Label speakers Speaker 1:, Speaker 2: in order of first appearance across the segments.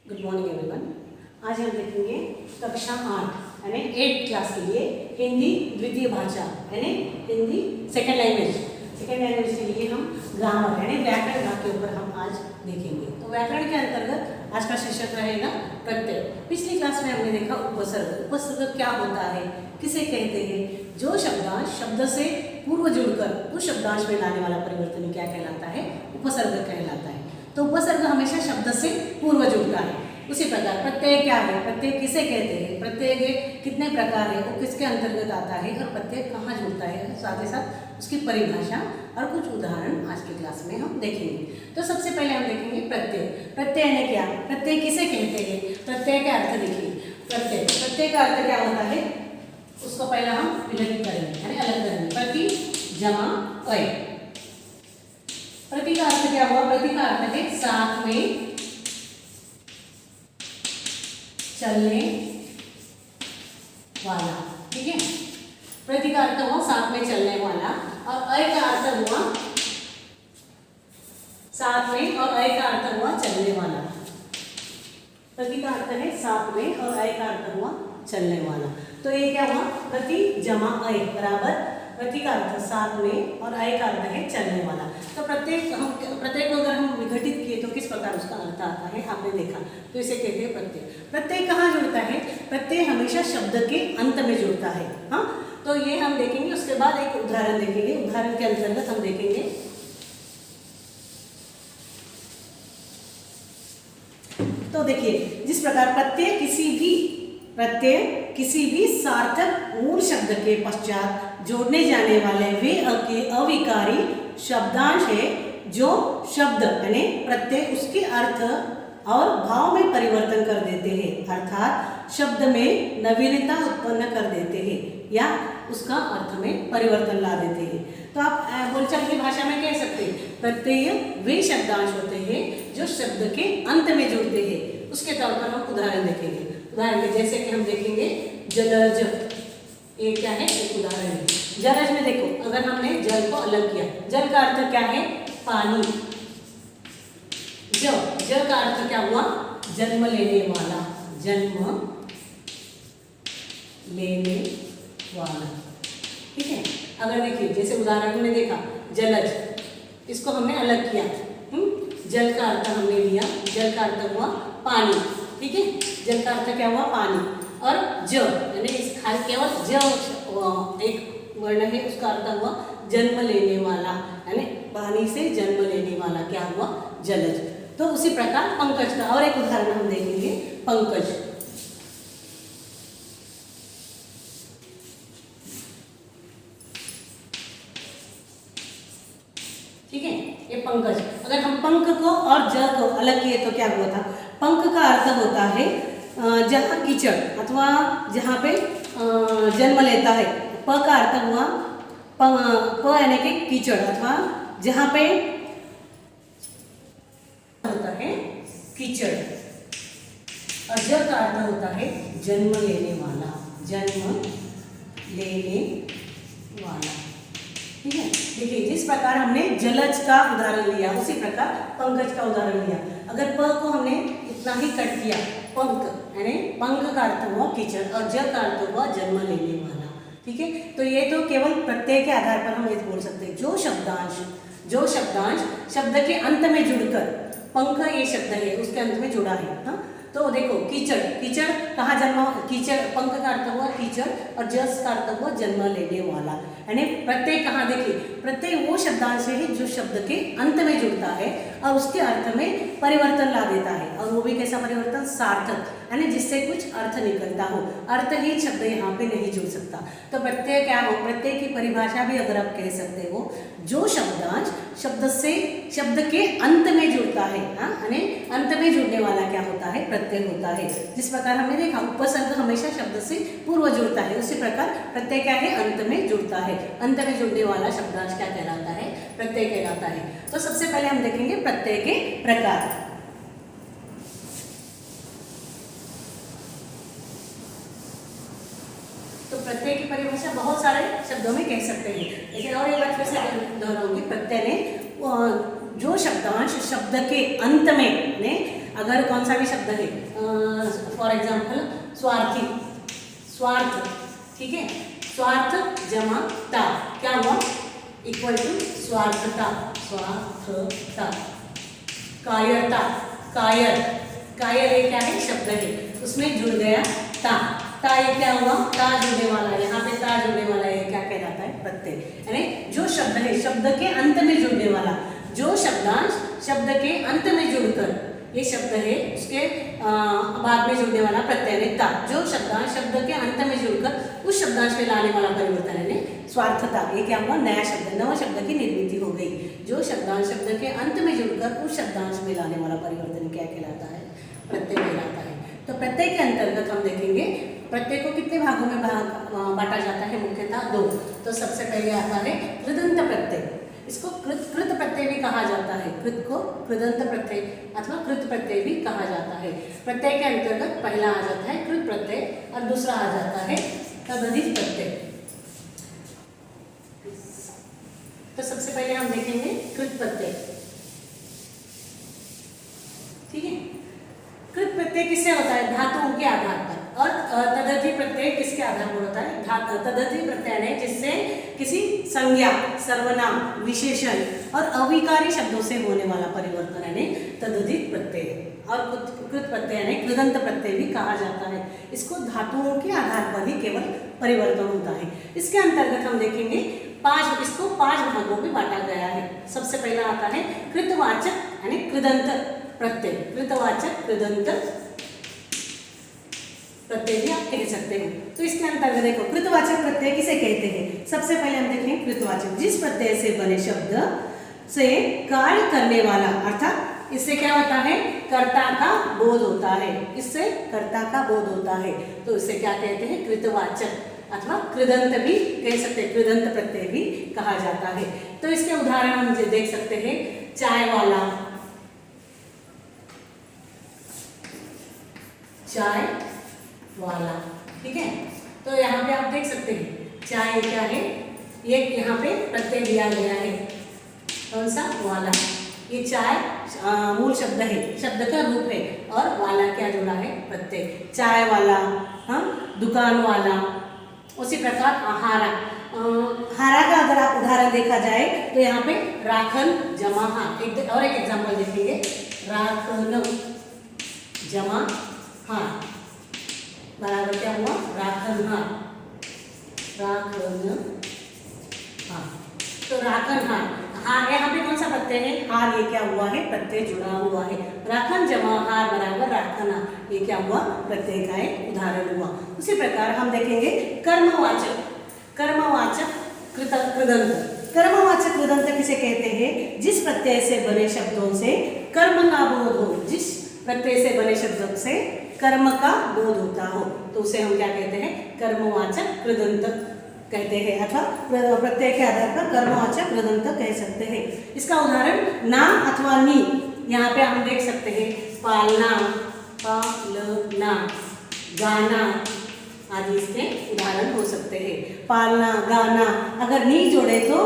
Speaker 1: Good morning everyone. आज हम देखेंगे कक्षा 8 यानी 8 क्लास के लिए हिंदी द्वितीय भाषा यानी हिंदी सेकंड लैंग्वेज के लिए हम ग्रामर यानी व्याकरण भाग के ऊपर हम आज देखेंगे। तो व्याकरण के अंतर्गत आज का शीर्षक रहेगा प्रत्यय। पिछली क्लास में हमने देखा उपसर्ग। उपसर्ग क्या होता है, किसे कहते हैं? जो शब्दांश शब्द से पूर्व जुड़कर उस शब्दांश में लाने वाला परिवर्तन क्या कहलाता है? उपसर्ग कहलाता है। तो उपसर्ग हमेशा शब्द से पूर्व जुड़ता है। उसी प्रकार प्रत्यय क्या है, प्रत्यय किसे कहते हैं, प्रत्यय के कितने प्रकार है, वो किसके अंतर्गत आता है और प्रत्यय कहाँ जुड़ता है, साथ ही साथ उसकी परिभाषा और कुछ उदाहरण आज की क्लास में हम देखेंगे। तो सबसे पहले हम देखेंगे प्रत्यय। प्रत्यय ने क्या, प्रत्यय किसे कहते हैं, प्रत्यय के अर्थ देखिए। प्रत्यय का अर्थ क्या होता है उसको पहले हम विलगित करेंगे यानी अलग करेंगे। प्रति जमा अय। प्रति का अर्थ क्या हुआ? प्रति का अर्थ है साथ में चलने वाला। ठीक है, प्रति का अर्थ हुआ साथ में चलने वाला और अय का अर्थ हुआ साथ में और अय का अर्थ हुआ चलने वाला। प्रति का अर्थ है साथ में और अय का अर्थ हुआ चलने वाला। तो ये क्या हुआ? प्रति जमा अय बराबर प्रति का अर्थ साथ में और अय का अर्थ है चलने वाला। तो प्रत्येक को अगर हम विघटित किए तो किस प्रकार उसका अर्थ आता है आपने देखा। तो इसे कहते हैं प्रत्यय। प्रत्यय कहाँ जुड़ता है? प्रत्यय हमेशा शब्द के अंत में जुड़ता है। हाँ, तो ये हम देखेंगे। उसके बाद एक उदाहरण देखेंगे। उदाहरण के अंतर्गत हम देखेंगे तो देखिए जिस प्रकार प्रत्यय किसी भी सार्थक मूल शब्द के पश्चात जोड़ने जाने वाले वे अविकारी शब्दांश है जो शब्द यानी प्रत्यय उसके अर्थ और भाव में परिवर्तन कर देते हैं, अर्थात शब्द में नवीनता उत्पन्न कर देते हैं या उसका अर्थ में परिवर्तन ला देते हैं। तो आप बोलचाल की भाषा में कह सकते हैं प्रत्यय वे शब्दांश होते हैं जो शब्द के अंत में जुड़ते हैं। उसके तौर पर हम उदाहरण देखेंगे। उदाहरण में जैसे कि हम देखेंगे जलज। ये क्या है? एक उदाहरण है। जलज में देखो, अगर हमने जल को अलग किया, जल का अर्थ क्या है? पानी। जल का अर्थ क्या हुआ? जन्म लेने वाला। जन्म लेने वाला। ठीक है, अगर देखिए जैसे उदाहरण में देखा जलज, इसको हमने अलग किया। जल का अर्थ हमने लिया, जल का अर्थ हुआ पानी। ठीक है, जल का अर्थ क्या हुआ? पानी। और यानी इस केवल एक वर्ण है, उसका अर्थ हुआ जन्म लेने वाला यानी पानी से जन्म लेने वाला क्या हुआ? जलज। तो उसी प्रकार पंकज का और एक उदाहरण हम देखेंगे। पंकज। ठीक है, ये पंकज। अगर हम पंख को और ज को अलग किए तो क्या हुआ था? पंख का अर्थ होता है जहाँ कीचड़ अथवा जहाँ पे जन्म लेता है। प का अर्थ हुआ प यानी कि कीचड़ अथवा जहाँ पे होता है कीचड़। और ज का अर्थ होता है जन्म लेने वाला। जन्म लेने वाला। ठीक है, देखिए जिस प्रकार हमने जलज का उदाहरण लिया उसी प्रकार पंकज का उदाहरण लिया। अगर प को हमने इतना ही कट किया, पंख यानी पंख का अर्थ हुआ कीचड़ और ज का अर्थ हुआ जन्म लेने वाला। ठीक है, तो ये तो केवल प्रत्यय के आधार पर हम ये बोल सकते हैं। जो शब्दांश शब्द के अंत में जुड़कर, पंख ये शब्द है उसके अंत में जुड़ा है। हाँ, तो देखो कीचड़ कहाँ जन्म? कीचड़ पंख का अर्थ हुआ कीचड़ और जस का अर्थ हुआ जन्म लेने वाला। यानी प्रत्यय कहाँ? देखिए प्रत्यय वो शब्दांश है जो शब्द के अंत में जुड़ता है और उसके अर्थ में परिवर्तन ला देता है। और वो भी कैसा परिवर्तन? सार्थक यानी जिससे कुछ अर्थ निकलता हो। अर्थहीन शब्द यहाँ पे नहीं जुड़ सकता। तो प्रत्यय क्या हो? प्रत्यय की परिभाषा भी अगर आप कह सकते हो, जो शब्दांश शब्द के अंत में जुड़ता है। हाँ, यानी अंत में जुड़ने वाला क्या होता है? प्रत्यय होता है। जिस प्रकार हमने देखा उपसर्ग हमेशा शब्द से पूर्व जुड़ता है, उसी प्रकार प्रत्यय क्या है? अंत में जुड़ता है। अंत में जुड़ने वाला शब्दांश क्या कहलाता है? प्रत्यय कहलाता है। तो सबसे पहले हम देखेंगे प्रत्यय के प्रकार। तो प्रत्यय की परिभाषा बहुत सारे शब्दों में कह सकते हैं, लेकिन और एक बार फिर से दोहराऊंगी। प्रत्यय ने जो शब्दांश शब्द के अंत में अगर कौन सा भी शब्द है, फॉर एग्जाम्पल स्वार्थी, स्वार्थ, ठीक है, स्वार्थ जमा ता क्या हुआ, इक्वल टू स्वार्थता, स्वार्थता। कायरता, कायर, कायर ये क्या है, शब्द है, उसमें जुड़ गया ता, ता ये क्या हुआ, ता जुड़ने वाला, यहाँ पे ता जुड़ने वाला, ये क्या कहलाता है, प्रत्यय, यानी जो शब्द है शब्द के अंत में जुड़ने वाला, जो शब्दांश शब्द के अंत में जुड़कर, ये शब्द है उसके बाद में जुड़ने वाला प्रत्यय ता, जो शब्दांश शब्द के अंत में जुड़कर उस शब्दांश में लाने वाला परिवर्तन है स्वार्थता, ये क्या हुआ, नया शब्द, नव शब्द की निर्मिति हो गई, जो शब्दांश शब्द के अंत में जुड़कर उस शब्दांश में लाने वाला परिवर्तन क्या कहलाता है, प्रत्यय कहलाता है। तो प्रत्यय के अंतर्गत हम देखेंगे प्रत्यय को कितने भागों में बांटा जाता है, मुख्यतः दो। तो सबसे पहले आता है कृदंत प्रत्यय, इसको कृत प्रत्यय भी कहा जाता है, कृत को कृदंत प्रत्यय अथवा कृत प्रत्यय भी कहा जाता है। प्रत्यय के अंतर्गत पहला आ जाता है कृत प्रत्यय और दूसरा आ जाता है तदधिक प्रत्यय। तो सबसे पहले हम देखेंगे कृत प्रत्यय, ठीक है। कृत प्रत्यय किससे होता है, धातुओं के आधार पर, और तदर्थी प्रत्यय किसके आधार पर होता है, तदर्थी प्रत्यय है जिससे किसी संज्ञा, सर्वनाम, विशेषण और अविकारी शब्दों से होने वाला परिवर्तन है तदधिक प्रत्यय, और कृत प्रत्यय ने कृदंत प्रत्यय भी कहा जाता है। इसको धातुओं के आधार पर ही केवल परिवर्तन होता है। इसके अंतर्गत हम देखेंगे इसको पांच भागों में बांटा गया है। सबसे पहला आता है कृतवाचक यानी कृदंत प्रत्यय, कृतवाचक कृदंत प्रत्यय भी आप कह सकते हो। तो इसके अंतर्गत देखो कृतवाचक प्रत्यय किसे कहते हैं। सबसे पहले हम देखेंगे कृतवाचक, जिस प्रत्यय से बने शब्द से कार्य करने वाला, अर्थात इससे क्या होता है, कर्ता का बोध होता है, इससे कर्ता का बोध होता है, तो इसे क्या कहते हैं, कृतवाचक अथवा कृदंत भी कह सकते हैं, कृदंत प्रत्यय भी कहा जाता है। तो इसके उदाहरण हम देख सकते हैं, चाय वाला, चाय वाला, ठीक है। तो यहाँ पे आप देख सकते हैं चाय क्या है, ये यहाँ पे प्रत्यय दिया गया है, कौन सा, वाला। ये चाय मूल शब्द है, शब्द का रूप है, और वाला क्या जुड़ा है, प्रत्यय, चाय वाला, हाँ, दुकान वाला। उसी प्रकार हारा, हारा का अगर आप उदाहरण देखा जाए तो यहाँ पे राखन जमा हार, और एक एग्जाम्पल देखेंगे, राखन जमा हार बराबर क्या हुआ, राखन हार, राखन हार। तो राखन हार, हार यहाँ पे कौन सा प्रत्यय है, हार, ये क्या हुआ है, प्रत्यय जुड़ा हुआ है। राखन जमा हार बराबर राखन हार, ये क्या हुआ, प्रत्यय का एक उदाहरण हुआ। उसी प्रकार हम देखेंगे कर्मवाचक, कर्मवाचक कृदंत, कर्मवाचक कृदंत किसे कहते हैं, जिस प्रत्यय से बने शब्दों से कर्म का बोध हो, जिस प्रत्यय से बने शब्दों से कर्म का बोध होता हो, तो उसे हम क्या कहते हैं, कर्मवाचक कृदंत कहते हैं, अथवा प्रत्यय के आधार पर कर्मवाचक कृदंत कह सकते हैं। इसका उदाहरण नाम अथवा नी, यहाँ पे हम देख सकते हैं, पालना, पालना, गाना आदि इसके उदाहरण हो सकते हैं। पालना, गाना, अगर नी जोड़े तो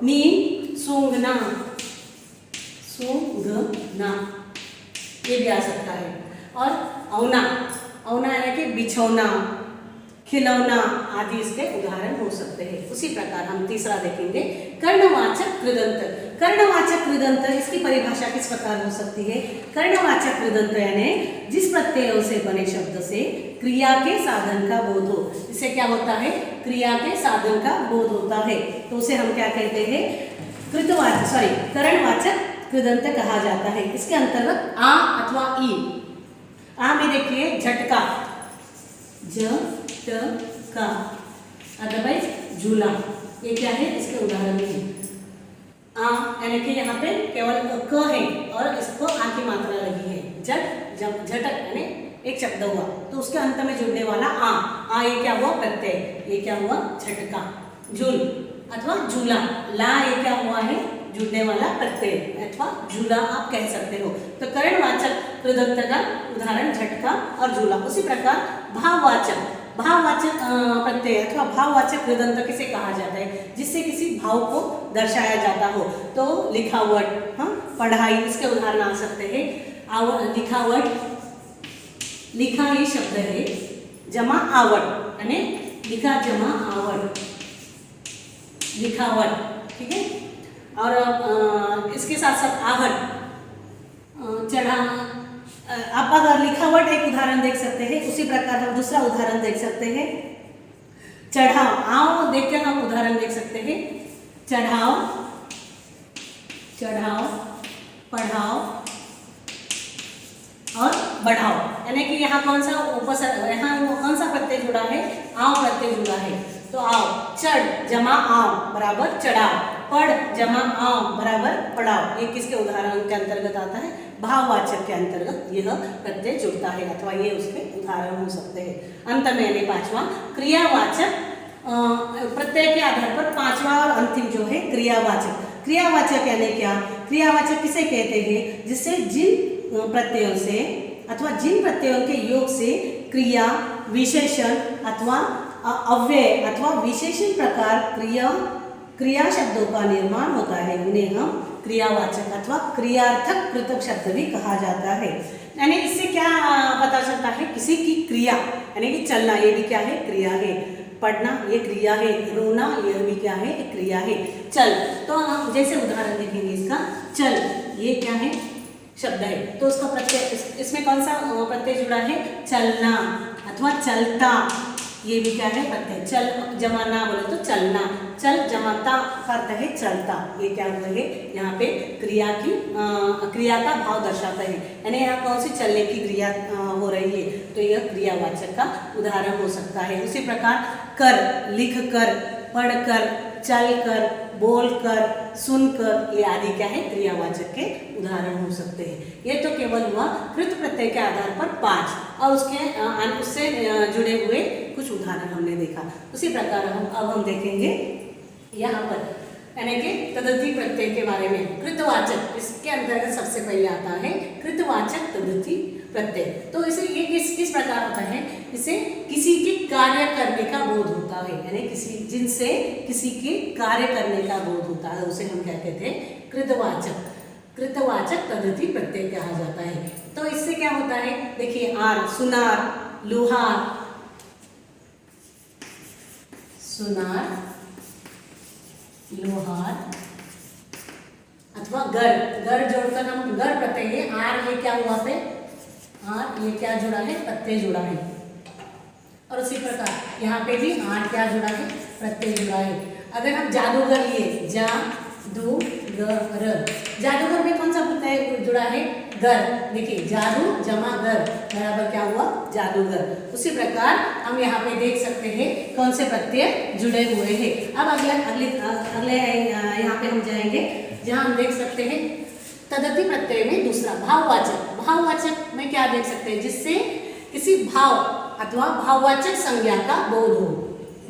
Speaker 1: नी, सूंघना, सूंघना, ये भी आ सकता है। और औना, औना यानी कि बिछौना, खिलौना आदि इसके उदाहरण हो सकते हैं। उसी प्रकार हम तीसरा देखेंगे कर्णवाचक कृदंत। कर्णवाचक कृदंत, इसकी परिभाषा किस प्रकार हो सकती है, कर्णवाचक कृदंत यानी जिस प्रत्ययों से बने शब्द से क्रिया के साधन का बोध हो, इससे क्या होता है, क्रिया के साधन का बोध होता है, तो उसे हम क्या कहते हैं, कर्णवाचक कृदंत कहा जाता है। इसके अंतर्गत आ अथवा ई, आ में देखिए झटका, झटका, अदरवाइज झूला, ये क्या है, इसके उदाहरण है। आ यानी कि यहाँ पे केवल क है और इसको आ की मात्रा लगी है, झटक यानी एक शब्द हुआ तो उसके अंत में जुड़ने वाला आ, ये क्या हुआ, प्रत्यय, ये क्या हुआ, झटका। झूल अथवा झूला, ला ये क्या हुआ है, जुड़ने वाला प्रत्यय अथवा झूला आप कह सकते हो। तो कर्णवाचक कृदंत का उदाहरण झटका और झूला। उसी प्रकार भाववाचक, भाववाचक प्रत्यय अथवा भाववाचक कृदंत किसे कहा जाता है, जिससे किसी भाव को दर्शाया जाता हो। तो लिखावट, हाँ, पढ़ाई, इसके उदाहरण आ सकते हैं। लिखावट, लिखा ये शब्द है, जमा आवट, यानी लिखा जमा आवट, लिखावट, ठीक है। और इसके साथ साथ आहट, चढ़ा। आप अगर लिखावट एक उदाहरण देख सकते हैं, उसी प्रकार हम दूसरा उदाहरण देख सकते हैं, चढ़ाओ। आओ देखकर हम उदाहरण देख सकते हैं, चढ़ाओ, चढ़ाओ, पढ़ाओ और बढ़ाओ। यानी कि यहाँ कौन सा उपसर्ग, यहाँ कौन सा प्रत्यय जुड़ा है, आओ प्रत्यय जुड़ा है। तो आओ, चढ़ जमा आओ बराबर चढ़ाओ, पढ़ जमा आओ बराबर पढ़ाओ। ये किसके उदाहरण के अंतर्गत आता है, भाववाचक के अंतर्गत यह प्रत्यय जुड़ता है, अथवा ये उसके उदाहरण हो सकते हैं। अंत में यानी पांचवा क्रियावाचक, प्रत्यय के आधार पर पांचवा और अंतिम जो है क्रियावाचक। क्रियावाचक यानी क्या, क्रियावाचक किसे कहते हैं, जिससे जिन प्रत्ययों से अथवा जिन प्रत्ययों के योग से क्रिया, विशेषण अथवा अव्यय अथवा विशेषण प्रकार क्रिया शब्दों का निर्माण होता है, उन्हें हम क्रियावाचक अथवा क्रियार्थक कृतक शब्द भी कहा जाता है। यानी इससे क्या पता चलता है, किसी की क्रिया, यानी कि चलना ये भी क्या है, क्रिया है, पढ़ना ये क्रिया है, रोना यह भी क्या है, एक क्रिया है। चल, तो हम जैसे उदाहरण देखेंगे इसका, चल ये क्या है, शब्द है, तो उसका प्रत्यय, इसमें कौन सा प्रत्यय जुड़ा है, चलना अथवा चलता, ये भी क्या है प्रत्यय। चल जमाना बोले तो चलना, चल जमाता का अर्थ है चलता, ये क्या हुआ है, यहाँ पे क्रिया की क्रिया का भाव दर्शाता है, यानी यहाँ कौन सी चलने की क्रिया हो रही है, तो यह क्रियावाचक का उदाहरण हो सकता है। उसी प्रकार कर, लिख कर, पढ़ कर, चल कर, बोल कर, सुनकर, ये आदि क्या है, क्रियावाचक के उदाहरण हो सकते हैं। ये तो केवल हुआ कृत प्रत्यय के आधार पर 5, और उससे जुड़े हुए कुछ उदाहरण हमने देखा। उसी प्रकार अब हम देखेंगे यहाँ पर, यानी कि तद्धिति प्रत्यय के बारे में। कृतवाचक, इसके अंतर्गत सबसे पहले आता है कृतवाचक तद्धिति प्रत्यय। तो इसे ये किस प्रकार होता है, इसे किसी के कार्य करने का बोध होता है, यानी जिनसे किसी के कार्य करने का बोध होता है, उसे हम क्या कहते हैं, कृतवाचक, कृतवाचक तद्धिति प्रत्यय कहा जाता है। तो इससे क्या होता है, देखिए आर, सुनार, लुहार, सुनार, लोहार अथवा घर जोड़कर हम घर प्रत्यय है, आर ये क्या हुआ पे, आर ये क्या जुड़ा है, प्रत्यय जुड़ा है। और उसी प्रकार यहाँ पे भी आर क्या जुड़ा है, प्रत्यय जुड़ा है। अगर हम जादूगर लिए, जादूगर, जादूगर में कौन सा प्रत्यय जुड़ा है, घर। देखिए जादू जमा घर बराबर क्या हुआ, जादूगर। उसी प्रकार हम यहाँ पे देख सकते हैं कौन से प्रत्यय जुड़े हुए हैं। अब अगले यहाँ पे हम जाएंगे, जहाँ हम देख सकते हैं तद्धिति प्रत्यय में दूसरा भाववाचक। भाववाचक में क्या देख सकते हैं, जिससे किसी भाव अथवा भाववाचक संज्ञा का बोध हो,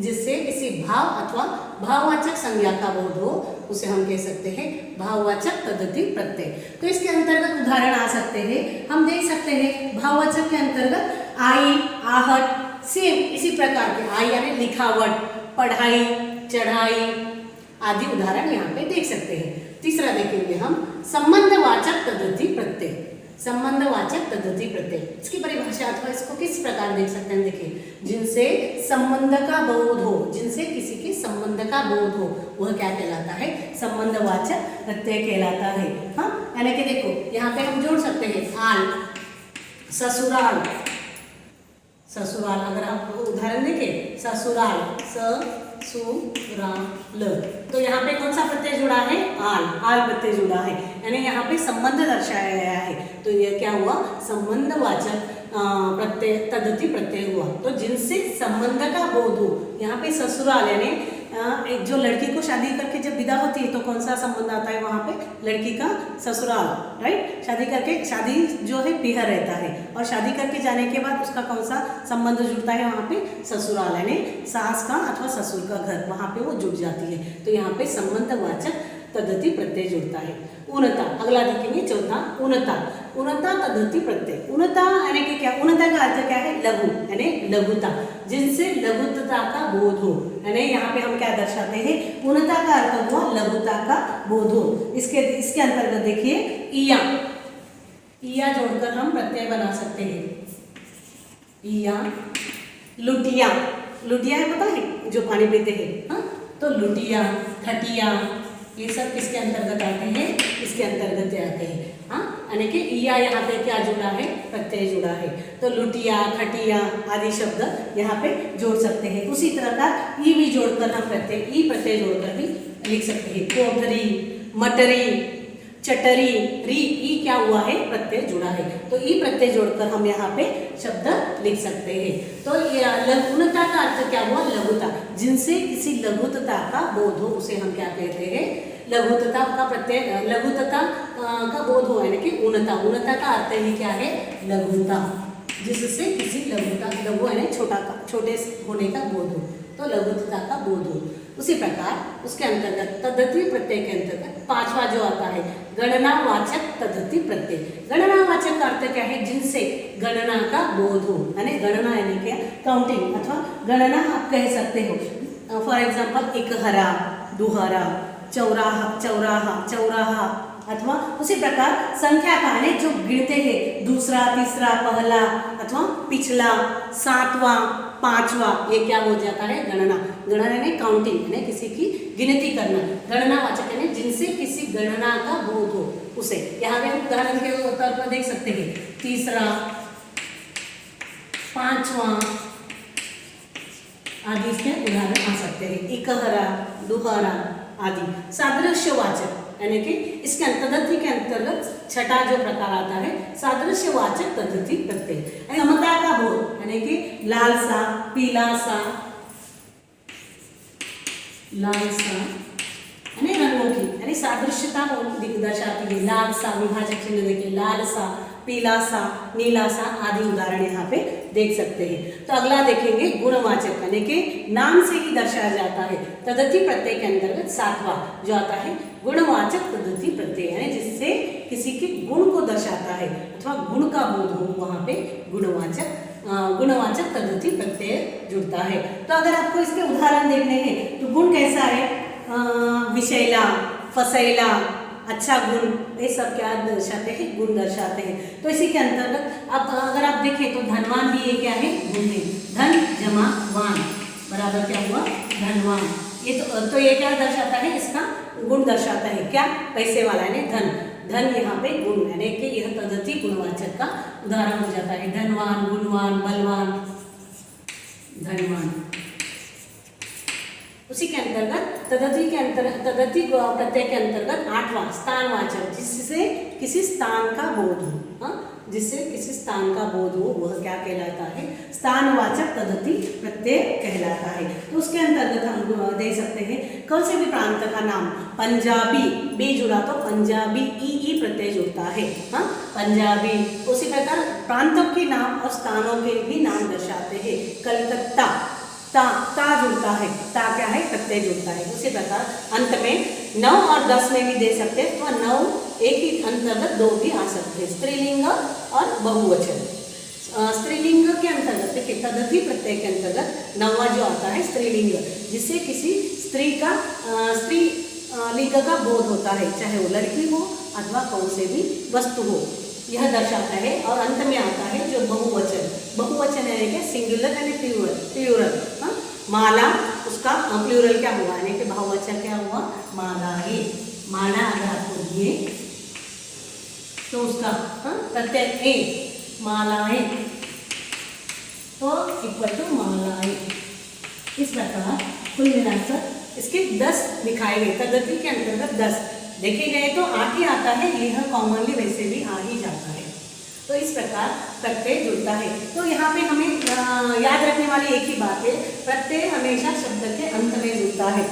Speaker 1: जिससे किसी भाव अथवा भाववाचक संज्ञा का बोध हो, उसे हम कह सकते हैं भाववाचक तद्धिति प्रत्यय। तो इसके अंतर्गत उदाहरण आ सकते हैं, हम देख सकते हैं भाववाचक के अंतर्गत आई, आहट, सेम इसी प्रकार के, आई यानी लिखावट, पढ़ाई, चढ़ाई आदि उदाहरण यहाँ पे देख सकते हैं। तीसरा देखेंगे हम संबंधवाचक तद्धिति प्रत्यय। संबंधवाचक तद्धिति प्रत्यय, इसकी परिभाषा अथवा इसको किस प्रकार देख सकते हैं, देखिए जिनसे संबंध का बोध हो, जिनसे किसी के संबंध का बोध हो, वह क्या कहलाता है, संबंधवाचक प्रत्यय कहलाता है। हाँ, यानी कि देखो यहाँ पे हम जोड़ सकते हैं आल, ससुराल, ससुराल, अगर आप उदाहरण देखें ससुराल, ससुराल, तो यहाँ पे कौन सा प्रत्यय जुड़ा है, आल, आल प्रत्यय जुड़ा है, यानी यहाँ पे संबंध दर्शाया गया है। तो यह क्या हुआ, संबंधवाचक प्रत्यय तद्धिति प्रत्यय हुआ। तो जिनसे संबंध का बोध हो, यहाँ पे ससुराल यानी जो लड़की को शादी करके जब विदा होती है तो कौन सा संबंध आता है वहाँ पे, लड़की का ससुराल, राइट। शादी करके, शादी जो है पीहर रहता है, और शादी करके जाने के बाद उसका कौन सा संबंध जुड़ता है वहाँ पे, ससुराल यानी सास का अथवा ससुर का घर, वहाँ पे वो जुड़ जाती है। तो यहाँ पे संबंधवाचक तद्धिति प्रत्यय जुड़ता है। ऊनता, अगला देखेंगे चौथा, ऊनता, ऊनता तद्धिति प्रत्यय। ऊनता यानी कि क्या, ऊनता का अर्थ क्या है, लघु यानी लघुता, जिनसे लघुता का बोध हो, यानी यहाँ पे हम क्या दर्शाते हैं, ऊनता का अर्थ हुआ लघुता का बोध हो। इसके अंतर्गत देखिए इया, इया जोड़कर हम प्रत्यय बना सकते हैं। इया, लुटिया, लुटिया है पता है जो पानी पीते हैं, हाँ, तो लुटिया, खटिया, ये सब किसके अंतर्गत आते हैं, इसके अंतर्गत आते हैं, हाँ, यानी कि इया यहाँ पे क्या जुड़ा है, प्रत्यय जुड़ा है, तो लुटिया, खटिया आदि शब्द यहाँ पे जोड़ सकते हैं। उसी तरह का ई भी जोड़कर हम प्रत्यय जोड़कर भी लिख सकते हैं। कोठरी, मटरी, चटरी, री, ई क्या हुआ है, प्रत्यय जुड़ा है, तो ई प्रत्यय जोड़कर हम यहाँ पे शब्द लिख सकते हैं। तो लघुता का अर्थ क्या हुआ, लघुता, जिनसे किसी लघुता का बोध हो उसे हम क्या कहते हैं, लघुता का प्रत्यय, लघुता का बोध हो यानी कि ऊनता, ऊनता का अर्थ ही क्या है, लघुता, जिससे किसी लघुता, लघु यानी छोटे होने का बोध हो, तो लघुता का बोध हो। उसी प्रकार उसके अंतर्गत तद्धित प्रत्यय के अंतर्गत पांचवा जो आता है गणनावाचक तद्धित प्रत्यय। गणनावाचक का अर्थ क्या है, जिनसे गणना का बोध हो, यानी गणना यानी क्या, काउंटिंग अथवा गणना आप कह सकते हो। फॉर एग्जाम्पल एकहरा, दुहरा, चौराहा, चौराहा, चौराहा, अथवा उसी प्रकार संख्या का यानी जो गिनते हैं, दूसरा, तीसरा, पहला अथवा पिछला, सातवां, पांचवा, ये क्या हो जाता है, गणना। गणना यानी काउंटिंग, यानी किसी की गिनती करना। गणनावाचक यानी जिनसे किसी गणना का बोध हो उसे। यहाँ पे हम उदाहरण के तौर पर देख सकते हैं, तीसरा, पांचवा आदि इसके उदाहरण आ सकते हैं। इकहरा, दुहरा आदि। सादृश्यवाचक यानी कि इसके तद्धित के अंतर्गत छठा जो प्रकार आता है सादृश्यवाचक तद्धित प्रत्यय। समता का बोध यानी कि लाल सा, पीला सा, लाल सा यानी रंगों की यानी सादृश्यता दर्शाती है। लाल सा, विभाजक चिन्ह देखिए, लाल सा, पीला सा, नीला सा आदि उदाहरण यहाँ पे देख सकते हैं। तो अगला देखेंगे गुणवाचक यानी कि नाम से ही दर्शाया जाता है। तद्धित प्रत्यय के अंतर्गत सातवां जो आता है गुणवाचक तद्धित प्रत्यय, यानी जिससे किसी के गुण को दर्शाता है अथवा गुण का बोध हो, वहाँ पे गुणवाचक तद्धित प्रत्यय जुड़ता है। तो अगर आपको इसके उदाहरण देखने हैं तो गुण कैसा है, विषैला, फसैला, अच्छा गुण, ये सब क्या दर्शाते हैं, गुण दर्शाते हैं। तो इसी के अंतर्गत अब अगर आप देखें तो धनवान भी ये क्या है, गुण है। धन जमा वान बराबर क्या हुआ, धनवान। ये तो ये क्या दर्शाता है, इसका गुण दर्शाता है, क्या, पैसे वाला यानी धन। धन यहाँ पे गुण यानी कि यह तद्धित गुणवाचक का उदाहरण हो जाता है। धनवान, गुणवान, बलवान, धनवान। उसी के अंतर्गत तद्धित प्रत्यय के अंतर्गत आठवां स्थानवाचक, जिससे किसी स्थान का बोध हो, हाँ, जिससे किसी स्थान का बोध हो, वह क्या कहलाता है, स्थानवाचक तद्धित प्रत्यय कहलाता है। तो उसके अंतर्गत हम देख सकते हैं कौन से भी प्रांत का नाम, पंजाबी, बी जुड़ा तो पंजाबी, ई प्रत्यय जुड़ता है, हाँ, पंजाबी। उसी प्रकार प्रांतों के नाम और स्थानों के भी नाम दर्शाते हैं। कलकत्ता, ता जुड़ता है, ता क्या है, प्रत्यय जुड़ता है। उसी प्रकार अंत में 9 और 10 में भी दे सकते हैं, तो 9 एक ही अंतर्गत 2 भी आ सकते हैं, स्त्रीलिंग और बहुवचन। स्त्रीलिंग के अंतर्गत देखिए तद्धित प्रत्यय के अंतर्गत 9वां जो आता है स्त्रीलिंग, जिससे किसी स्त्री लिंग का बोध होता है, चाहे वो लड़की हो अथवा कौन से भी वस्तु हो, यह दर्शाता है। और अंत में आता है जो बहुवचन, बहुवचन यानी कि सिंगुलर यानी प्लूरल, हाँ, माला, उसका प्लूरल क्या हुआ, यानी कि बहुवचन क्या हुआ, मालाएं। माला अगर आपको दिए तो उसका प्रत्यय ए, मालाएं, तो इक्वल टू मालाएं। इस प्रकार कुल मिलाकर इसके 10 दिखाए गए, तद्धित के अंतर्गत 10 देखे गए तो 8 ही आता है, यह कॉमनली वैसे भी आ ही जाता है। तो इस प्रकार प्रत्यय जुड़ता है। तो यहाँ पे हमें याद रखने वाली एक ही बात है, प्रत्यय हमेशा शब्द के अंत में जुड़ता है।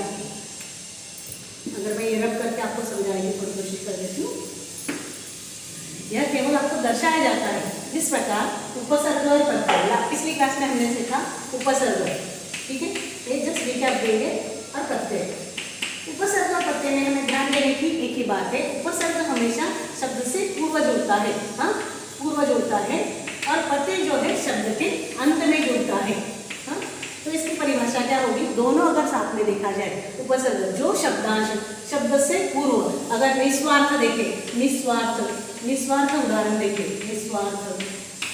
Speaker 1: अगर मैं ये रब करके आपको समझाने की कोशिश कर देती हूँ, यह केवल आपको दर्शाया जाता है। जिस प्रकार उपसर्ग और प्रत्यय, पिछली क्लास में हमने सीखा उपसर्ग, ठीक है, ये जस्ट रिकैप देंगे। और प्रत्यय, उपसर्ग और प्रत्यय में हमें ध्यान देने की एक ही बात है, उपसर्ग हमेशा शब्द से पूर्व जुड़ता है, हाँ, पूर्व जुड़ता है, और प्रत्यय जो है शब्द के अंत में जुड़ता है, हाँ। तो इसकी परिभाषा क्या होगी, दोनों अगर साथ में देखा जाए, उपसर्ग जो शब्दांश शब्द से पूर्व, अगर निस्वार्थ देखें, निस्वार्थ निस्वार्थ उदाहरण देखिए, निस्वार्थ,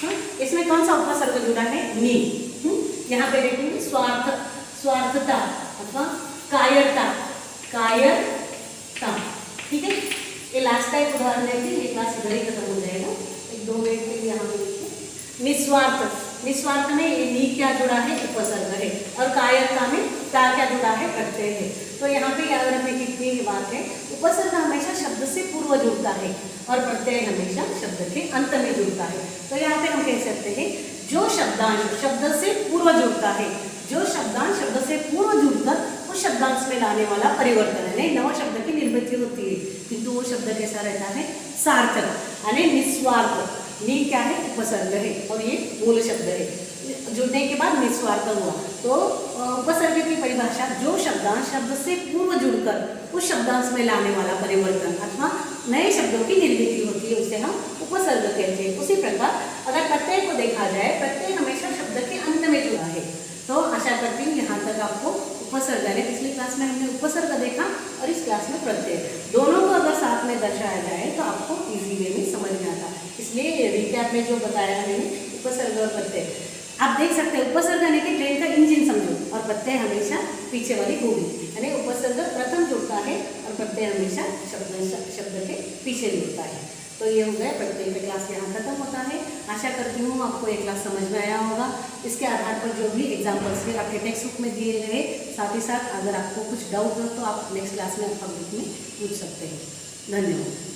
Speaker 1: हाँ, इसमें कौन सा उपसर्ग जुड़ा है? नी। यहाँ पे देखेंगे स्वार्थ, स्वार्थता अथवा कायरता, कायरता, ठीक है। ये लास्ट का एक उदाहरण देखिए, ये क्लास इधर ही खत्म हो जाएगा, एक 2 मिनट के लिए यहाँ पे देखिए। निस्वार्थ, निस्वार्थ में ये नी क्या जुड़ा है? उपसर्ग है, और कायरता में ता क्या जुड़ा है? प्रत्यय है। तो यहाँ पे याद रखने की इतनी ही बात है, उपसर्ग हमेशा शब्द से पूर्व जुड़ता है और प्रत्यय हमेशा शब्द के अंत में जुड़ता है। तो यहाँ पे हम कह सकते हैं जो शब्दांश शब्द से पूर्व जुड़ता है, जो शब्दांश शब्द से पूर्व जुड़कर उस शब्दांश में लाने वाला परिवर्तन है, नव शब्द की निर्मित होती है, किंतु वो शब्द कैसा रहता है? सार्थक, यानी निस्वार्थ। नी क्या है? उपसर्ग है, और ये मूल शब्द है, जुड़ने के बाद निस्वार्थ हुआ। तो उपसर्ग की परिभाषा जो शब्दांश शब्द से पूर्व जुड़कर उस शब्दांश में लाने वाला परिवर्तन अथवा नए शब्दों की निर्मित होती है, उसे हम उपसर्ग कहते हैं। उसी प्रकार अगर प्रत्यय को देखा जाए, प्रत्यय हमेशा शब्द के अंत में जुड़ा है। तो आशा करती हूँ यहाँ तक आपको उपसर्ग है, पिछली क्लास में हमने उपसर्ग देखा और इस क्लास में प्रत्यय, दोनों को अगर साथ में दर्शाया जाए तो आपको इजी वे में समझ में आता। इसलिए रिकैप में जो बताया मैंने उपसर्ग और प्रत्यय, आप देख सकते हैं उपसर्ग यानी कि ट्रेन का इंजन समझो, और प्रत्यय हमेशा पीछे वाली घोड़ी, यानी उपसर्ग प्रथम जुड़ता है और प्रत्यय हमेशा शब्द के पीछे जुड़ता है। तो ये हो गया प्रत्यय का क्लास यहाँ खत्म होता है। आशा करती हूँ आपको ये क्लास समझ में आया होगा। इसके आधार पर जो भी एग्जाम्पल्स थे आपके टेक्स्ट बुक में दिए गए, साथ ही साथ अगर आपको कुछ डाउट हो तो आप नेक्स्ट क्लास में पब्लिक में पूछ सकते हैं। धन्यवाद।